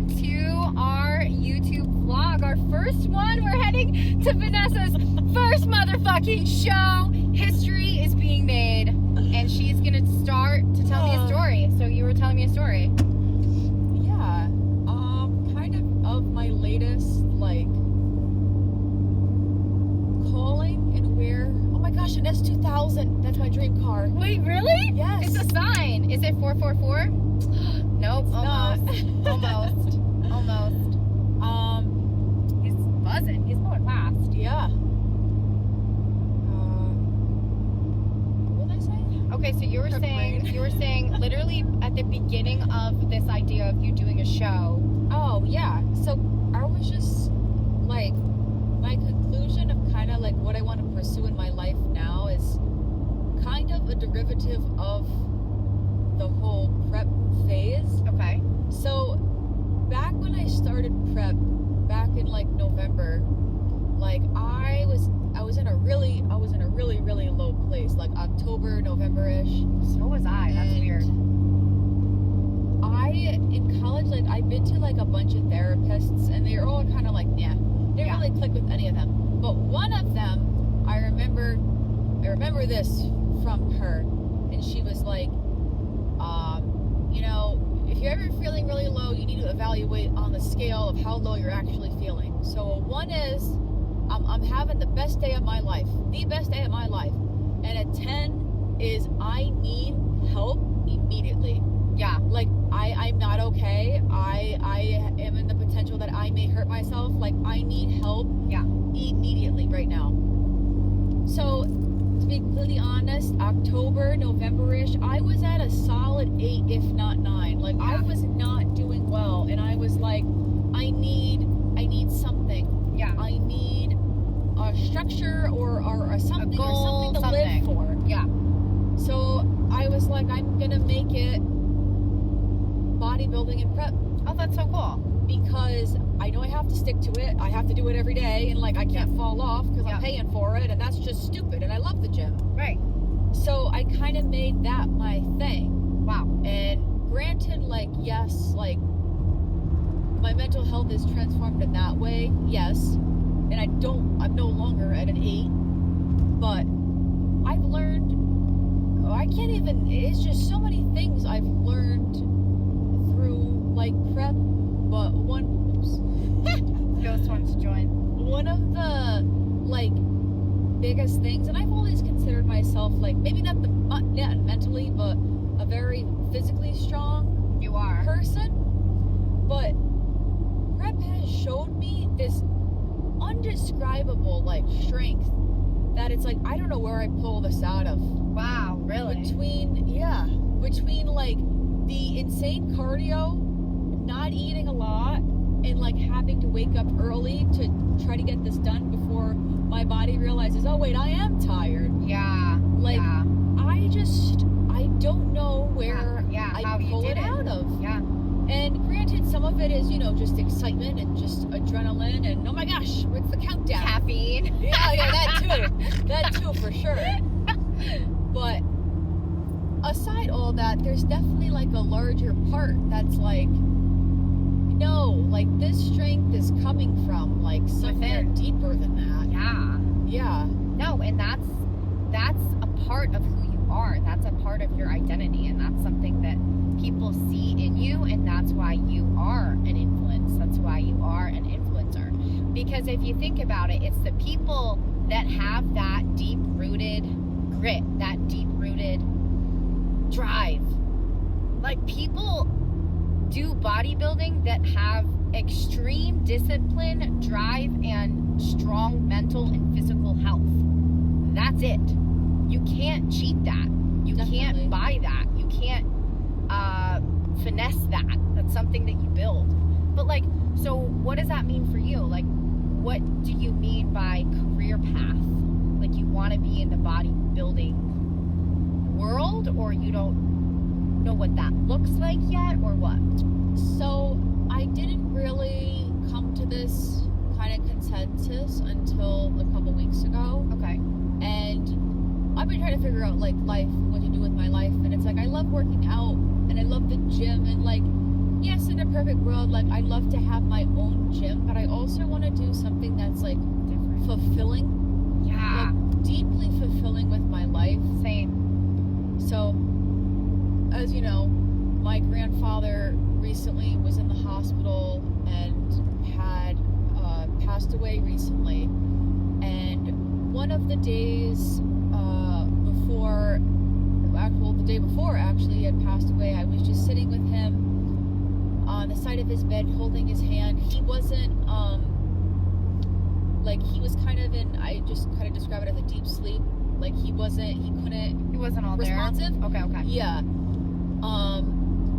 to our YouTube vlog, our first one. We're heading to Vanessa's first motherfucking show. History is being made, and she's gonna start to tell me a story. So you were telling me a story. Yeah, kind of my latest, like, calling and where. Oh my gosh, an S2000. That's my dream car. Wait, really? Yes. It's a sign. Is it 444? Nope. It's almost. not. Almost. He's buzzing. He's going fast. Yeah. What did I say? Okay, so you were saying literally at the beginning of this idea of you doing a show. Oh, yeah. So I was just, like, my conclusion of kind of like what I want to pursue in my life now is kind of a derivative of the whole prep phase. Okay. So back when I started prep back in like November, like I was in a really low place, like October, November-ish. So was I. That's And weird. In college, like I've been to like a bunch of therapists and they're all kind of like, yeah, they didn't really click with any of them. But one of them, I remember this from her, and she was like, you know, if you're ever feeling really low, you need to evaluate on the scale of how low you're actually feeling. So one is, I'm having the best day of my life, the best day of my life, and a 10 is I need help immediately. Yeah. Like I'm not okay. I am in the potential that I may hurt myself. Like I need help. Yeah. Immediately right now. So to be completely honest, October, November-ish, I was at a solid 8, if not 9. Like I was not doing well, and I was like, I need something. Yeah. I need a structure or something, a goal, or something to live for. Yeah. So I was like, I'm gonna make it bodybuilding and prep. Oh, that's so cool. Because I know I have to stick to it. I have to do it every day, and like I can't fall off because I'm paying for it, and that's just stupid. And I love the gym. Right. So I kind of made that my thing. Wow. And granted, like, yes, like my mental health is transformed in that way. Yes. And I'm no longer at an 8, but I've learned, it's just so many things I've learned through like prep. But Ghost wants to join. one of the like biggest things, and I've always considered myself like maybe not mentally, but a very physically strong person. But prep has showed me this undescribable like strength that it's like I don't know where I pull this out of. Wow, really? Between like the insane cardio, not eating a lot, and like having to wake up early to try to get this done before my body realizes, oh wait, I am tired. Yeah. Like I don't know where I pull it out of. Yeah. And granted, some of it is, you know, just excitement and just adrenaline and oh my gosh, what's the countdown? Caffeine. Yeah, that too for sure. But aside all that, there's definitely like a larger part that's like, no, like this strength is coming from like somewhere deeper than that. Yeah. No, and that's a part of who you are. That's a part of your identity, and that's something that people see in you, and that's why you are an influence. That's why you are an influencer. Because if you think about it, it's the people that have that deep-rooted grit, that deep-rooted drive. Like people do bodybuilding that have extreme discipline, drive, and strong mental and physical health. That's it. You can't cheat that. You can't buy that. You can't finesse that. That's something that you build. But like, so what does that mean for you? Like, what do you mean by career path? Like, you want to be in the bodybuilding world, or you don't know what that looks like yet, or what? So I didn't really come to this kind of consensus until a couple weeks ago. Okay. And I've been trying to figure out like life, what to do with my life, and it's like I love working out and I love the gym, and like yes, in a perfect world, like, I'd love to have my own gym, but I also want to do something that's, like, Different. fulfilling. Yeah. Like, deeply fulfilling with my life. Same. So, as you know, my grandfather recently was in the hospital and had passed away recently. And one of the days before, well, the day before actually he had passed away, I was just sitting with him on the side of his bed holding his hand. He wasn't, like, he was kind of in, I just kind of describe it as a deep sleep. Like, he wasn't all responsive. there. Okay. Yeah.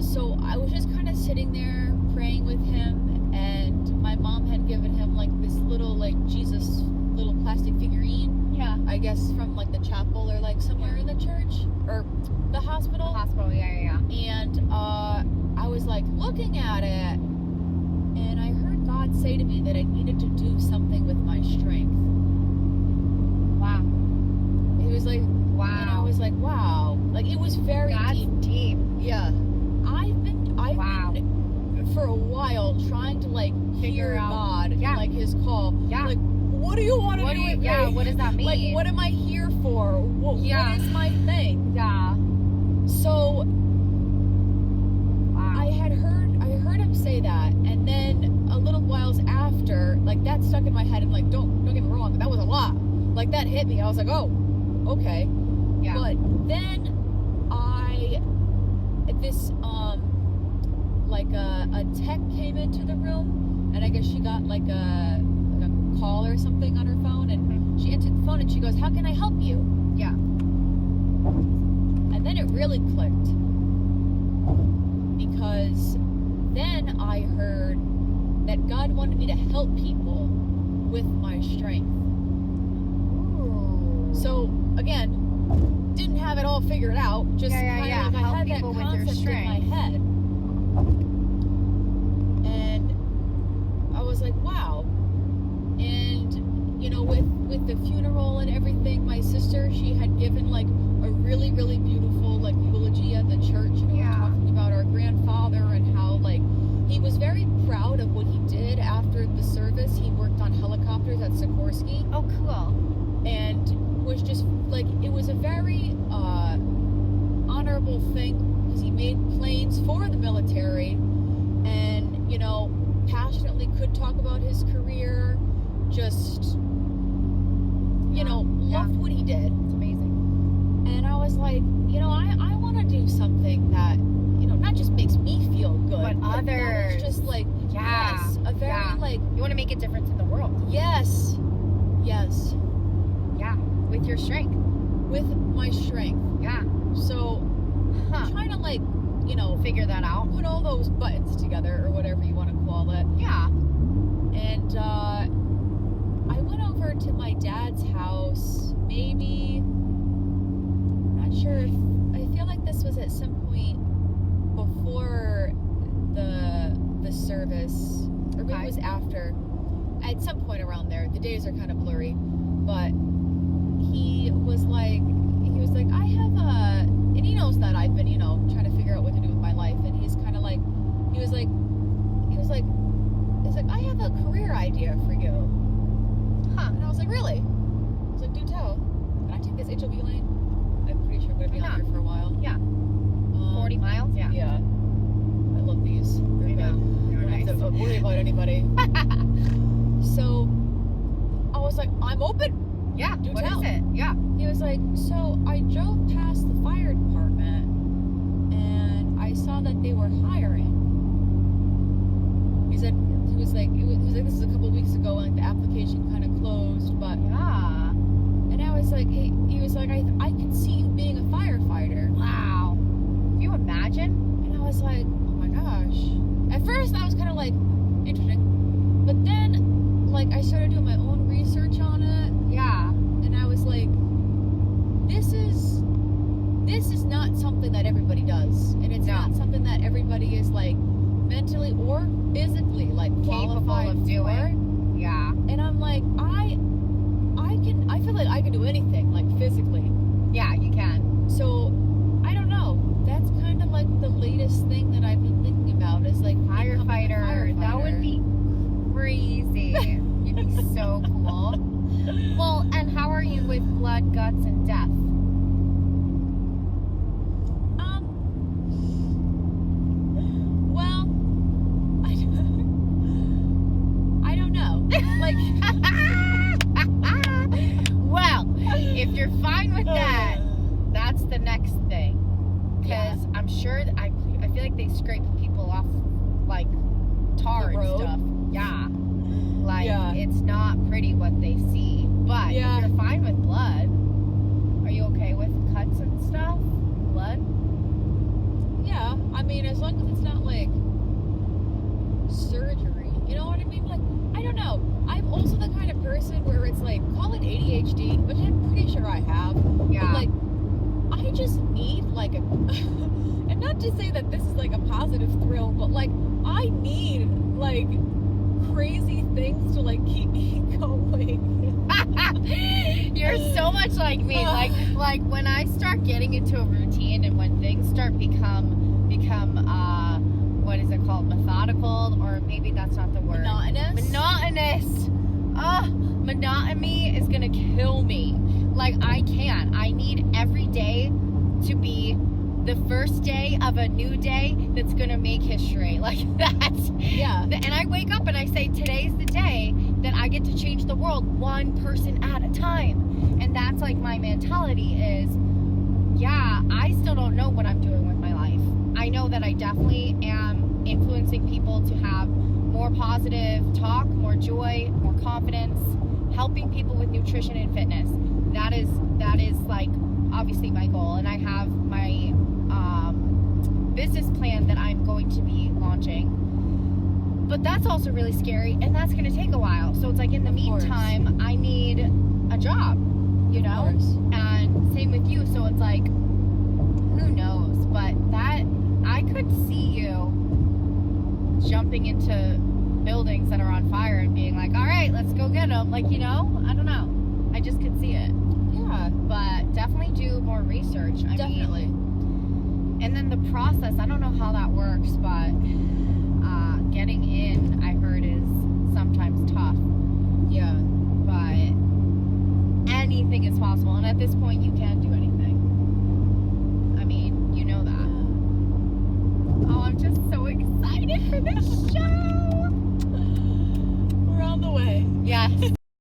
So I was just kind of sitting there praying with him, and my mom had given him, like, this little, like, Jesus little plastic figurine. Yeah. I guess from, like, the chapel or, like, somewhere in the church or the hospital. Yeah. And I was, like, looking at it, and I heard God say to me that I needed to do something with my strength. Wow. It was like, wow. And I was like, wow. Like, it was very deep. Yeah. I've been for a while trying to, like, figure hear out God and, like, his call. Yeah. Like, what do you want to do with me? Yeah, what does that mean? Like, what am I here for? What is my thing? Yeah. So, wow. I heard him say that, and then a little whiles after, like, that stuck in my head, and, like, don't get me wrong, that was a lot. Like, that hit me. I was like, oh, okay. Yeah. But then this like a tech came into the room, and I guess she got like a call or something on her phone, and she answered the phone, and she goes, "How can I help you?" Yeah. And then it really clicked, because then I heard that God wanted me to help people with my strength. Ooh. So again, didn't have it all figured out. Just kind of like I had that concept in my head, and I was like, wow. And you know, with the funeral and everything, my sister, she had given like a really, really beautiful like eulogy at the church. You know, talking about our grandfather and how like he was very proud of what he did after the service. He worked on helicopters at Sikorsky. Oh, cool. And was just like, it was a very honorable thing, because he made planes for the military, and you know, passionately could talk about his career, just you know, loved what he did. It's amazing. And I was like, you know, I want to do something that, you know, not just makes me feel good, but others. That is just like, yes, a very like, you want to make a difference in the world. Yes. Yeah, with your strength. With my strength. Yeah. So, I'm trying to, like, you know, figure that out. Put all those buttons together, or whatever you want to call it. Yeah. And, I went over to my dad's house, maybe, not sure if, I feel like this was at some point before the service, or maybe it was after. At some point around there. The days are kind of blurry, but he was like, I have and he knows that I've been, you know, trying to figure out what to do with my life, and he's kind of like, he was like, I have a career idea for you. And I was like, really? I was like, do tell. Can I take this HOV lane? I'm pretty sure I'm going to be on here for a while. Yeah. 40 miles? Yeah. Yeah. I love these. They're good. They're nice. Don't have to worry about anybody. So, I was like, I'm open. Yeah, do what tell. Is it? Yeah. He was like, so I drove past the fire department, and I saw that they were hiring. He was like, this is a couple weeks ago, and like the application kind of closed, but yeah. And I was like, he was like, I could see you being a firefighter. Wow. Can you imagine? And I was like, oh my gosh. At first, I was kind of like, interesting. But then, like, I started doing my own research on it. Yeah. And I was like, this is not something that everybody does. And it's not something that everybody is, like, mentally or physically, like, qualified of doing. For. Yeah. And I'm like, I feel like I can do anything, like, physically. Yeah, you can. So, I don't know. That's kind of like the latest thing that I've been thinking about, is like, so cool. Well, and how are you with blood, guts, and death? Well, I don't know. Like, well, if you're fine with that, that's the next thing. Because I'm sure that I feel like they scrape people off like tar and stuff. Yeah. Like, it's not pretty what they see. But if you're fine with blood, are you okay with cuts and stuff? Blood? Yeah. I mean, as long as it's not like surgery. You know what I mean? Like, I don't know. I'm also the kind of person where it's like, call it ADHD, which I'm pretty sure I have. Yeah. But like, I just need like a, and not to say that this is like a positive thrill, but like, I need like crazy things to like keep me going. You're so much like me. Like when I start getting into a routine and when things start become what is it called? Methodical, or maybe that's not the word. Monotonous. Monotony is gonna kill me. Like, I need every day to be the first day of a new day that's gonna make history. Like that. Yeah. And I wake up and I say, today's the day that I get to change the world one person at a time. And that's like my mentality is, yeah, I still don't know what I'm doing with my life. I know that I definitely am influencing people to have more positive talk, more joy, more confidence, helping people with nutrition and fitness. That is like obviously my goal, and I have my business plan that I'm going to be launching. But that's also really scary, and that's going to take a while. So it's like, in the meantime, I need a job, you know? And same with you. So it's like, who knows? But that, I could see you jumping into buildings that are on fire and being like, all right, let's go get them. Like, you know, I don't know. I just could see it. Yeah. But definitely do more research. Definitely. And then the process, I don't know how that works, but getting in, I heard, is sometimes tough. Yeah. But anything is possible. And at this point, you can do anything. I mean, you know that. Oh, I'm just so excited for this show. We're on the way. Yes.